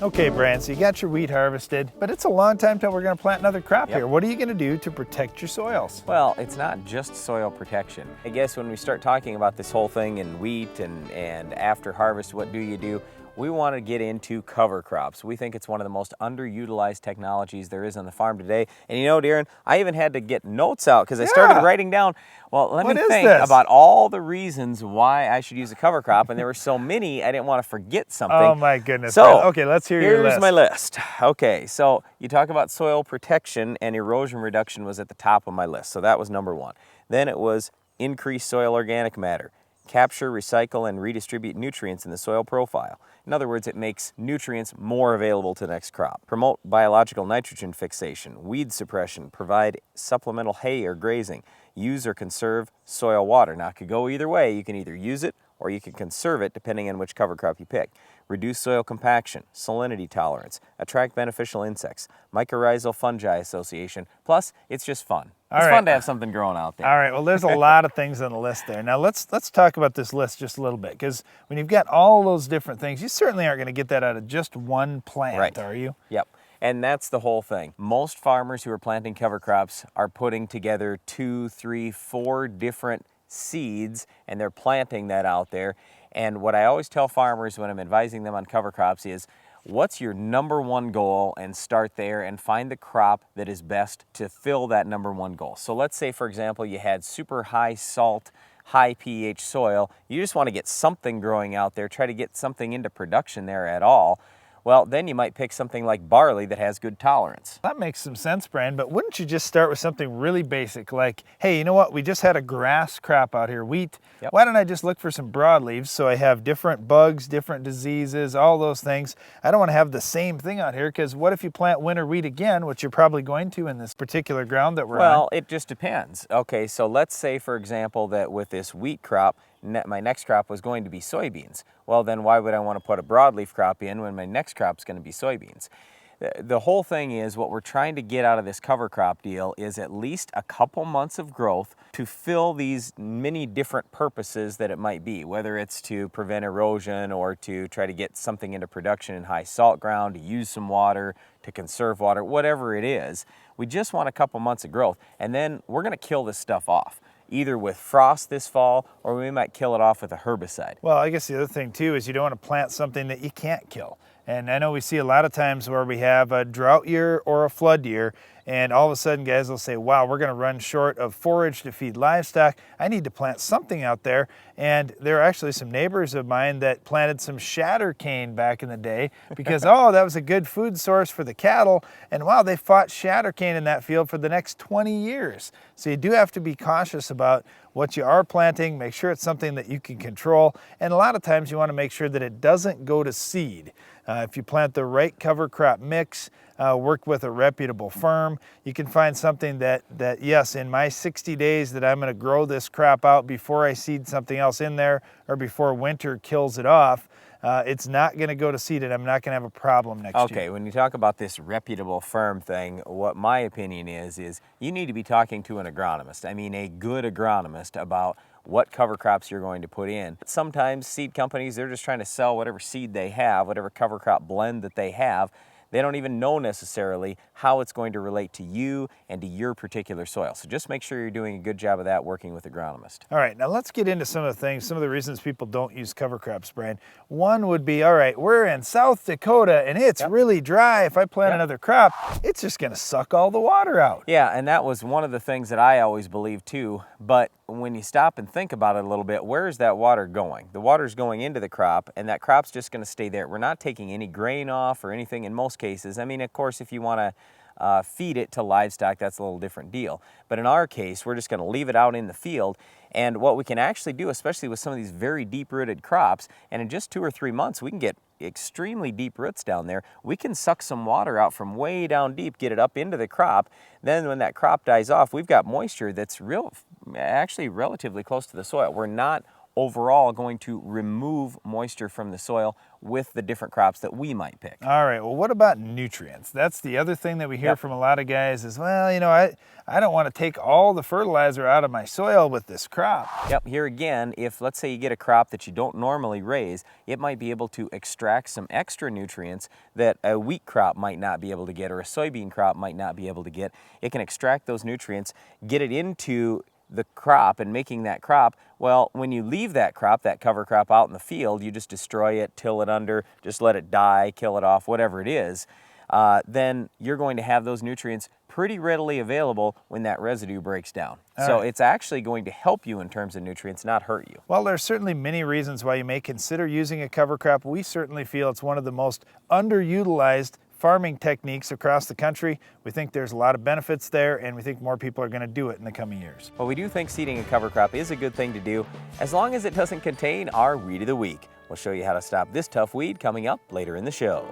Okay, Brian, so you got your wheat harvested, but it's a long time till we're going to plant another crop Yep. here. What are you going to do to protect your soils? Well, it's not just soil protection. I guess when we start talking about this whole thing in wheat and after harvest, what do you do? We want to get into cover crops. We think it's one of the most underutilized technologies there is on the farm today. And you know, Darren, I even had to get notes out because I started writing down, well, let me think about all the reasons why I should use a cover crop. And there were so many, I didn't want to forget something. Oh my goodness. So, okay, let's hear your list. Here's my list. Okay, so you talk about soil protection and erosion reduction was at the top of my list. So that was number one. Then it was increase soil organic matter. Capture, recycle, and redistribute nutrients in the soil profile. In other words, it makes nutrients more available to the next crop. Promote biological nitrogen fixation, weed suppression, provide supplemental hay or grazing. Use or conserve soil water. Now, it could go either way. You can either use it or you can conserve it depending on which cover crop you pick. Reduce soil compaction, salinity tolerance, attract beneficial insects, mycorrhizal fungi association. Plus, it's just fun. It's fun to have something growing out there. All right, well, there's a lot of things on the list there. Now, let's talk about this list just a little bit, because when you've got all those different things, you certainly aren't going to get that out of just one plant, are you? Yep. And that's the whole thing. Most farmers who are planting cover crops are putting together 2, 3, 4 different seeds, and they're planting that out there. And what I always tell farmers when I'm advising them on cover crops is, what's your number one goal, and start there and find the crop that is best to fill that number one goal. So let's say, for example, you had super high salt, high pH soil. You just want to get something growing out there, try to get something into production there at all. Well, then you might pick something like barley that has good tolerance. That makes some sense, Brian, but wouldn't you just start with something really basic like, hey, you know what, we just had a grass crop out here, wheat. Yep. Why don't I just look for some broadleaves so I have different bugs, different diseases, all those things. I don't want to have the same thing out here, because what if you plant winter wheat again, which you're probably going to in this particular ground that we're on? Well, it just depends. Okay, so let's say, for example, that with this wheat crop, my next crop was going to be soybeans. Well, then why would I want to put a broadleaf crop in when my next crop is going to be soybeans? The whole thing is, what we're trying to get out of this cover crop deal is at least a couple months of growth to fill these many different purposes that it might be, whether it's to prevent erosion or to try to get something into production in high salt ground, to use some water, to conserve water, whatever it is. We just want a couple months of growth, and then we're going to kill this stuff off, either with frost this fall, or we might kill it off with a herbicide. Well, I guess the other thing too is you don't want to plant something that you can't kill. And I know we see a lot of times where we have a drought year or a flood year, and all of a sudden guys will say, wow, we're going to run short of forage to feed livestock. I need to plant something out there. And there are actually some neighbors of mine that planted some shatter cane back in the day because, oh, that was a good food source for the cattle. And wow, they fought shatter cane in that field for the next 20 years. So you do have to be cautious about what you are planting, make sure it's something that you can control. And a lot of times you want to make sure that it doesn't go to seed. If you plant the right cover crop mix, work with a reputable firm, you can find something that yes, in my 60 days that I'm going to grow this crop out before I seed something else in there or before winter kills it off, it's not going to go to seed and I'm not going to have a problem next year. Okay, when you talk about this reputable firm thing, what my opinion is you need to be talking to an agronomist. I mean, a good agronomist about what cover crops you're going to put in. Sometimes seed companies, they're just trying to sell whatever seed they have, whatever cover crop blend that they have. They don't even know necessarily how it's going to relate to you and to your particular soil. So just make sure you're doing a good job of that working with an agronomist. All right, now let's get into some of the things, some of the reasons people don't use cover crops, Brian. One would be, all right, we're in South Dakota and it's really dry. If I plant another crop, it's just gonna suck all the water out. Yeah, and that was one of the things that I always believed too. But when you stop and think about it a little bit, where is that water going? The water's going into the crop, and that crop's just going to stay there. We're not taking any grain off or anything in most cases. I mean, of course, if you want to feed it to livestock, that's a little different deal. But in our case, we're just going to leave it out in the field. And what we can actually do, especially with some of these very deep-rooted crops, and in just 2 or 3 months, we can get extremely deep roots down there. We can suck some water out from way down deep, get it up into the crop. Then when that crop dies off, we've got moisture that's actually relatively close to the soil. We're not overall going to remove moisture from the soil with the different crops that we might pick. All right, well, what about nutrients? That's the other thing that we hear Yep. from a lot of guys is, well, you know, I don't want to take all the fertilizer out of my soil with this crop. Yep, here again, if let's say you get a crop that you don't normally raise, it might be able to extract some extra nutrients that a wheat crop might not be able to get or a soybean crop might not be able to get. It can extract those nutrients, get it into the crop and making that crop. Well, when you leave that crop, that cover crop out in the field, you just destroy it, till it under, just let it die, kill it off, whatever it is, then you're going to have those nutrients pretty readily available when that residue breaks down. So it's actually going to help you in terms of nutrients, not hurt you. Well, there's certainly many reasons why you may consider using a cover crop. We certainly feel it's one of the most underutilized farming techniques across the country. We think there's a lot of benefits there, and we think more people are going to do it in the coming years. Well, we do think seeding a cover crop is a good thing to do, as long as it doesn't contain our Weed of the Week. We'll show you how to stop this tough weed coming up later in the show.